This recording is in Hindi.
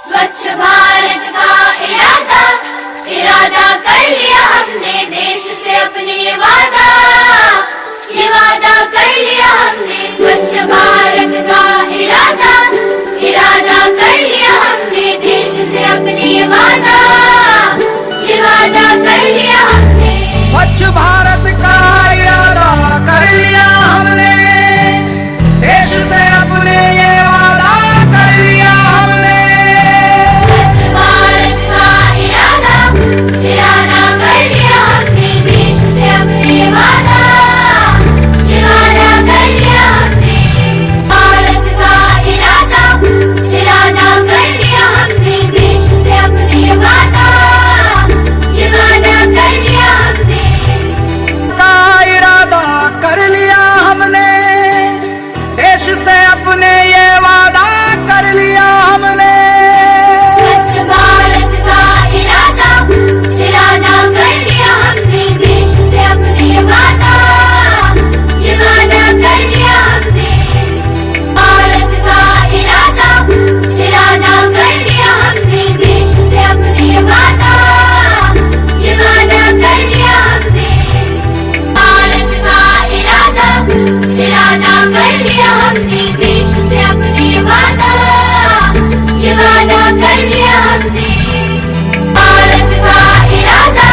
स्वच्छ भारत का इरादा इरादा कर लिया हमने, देश से अपने ये वादा कर लिया हमने। स्वच्छ भारत का इरादा इरादा कर लिया हमने, देश से अपने ये वादा कर लिया हमने। स्वच्छ भारत का इरादा कर लिया हमने, देश से अपने ये वादा कर लिया हमने। स्वच्छ भारत का इरादा इरादा कर लिया हमने, देश से अपने ये वादा कर लिया हमने। भारत का इरादा इरादा कर लिया हमने, देश से अपने ये वादा कर लिया हमने। का इरादा कर लिया हमने, देश से अपने ये वादा कर लिया हमने। स्वच्छ भारत का इरादा इरादा कर लिया हमने, देश से अपने ये वादा कर लिया हमने। भारत का इरादा इरादा कर लिया हमने, देश से अपने ये वादा कर लिया हमने। भारत का इरादा इरादा कर लिया हमने, देश से अपने ये वादा कर लिया हमने। भारत का इरादा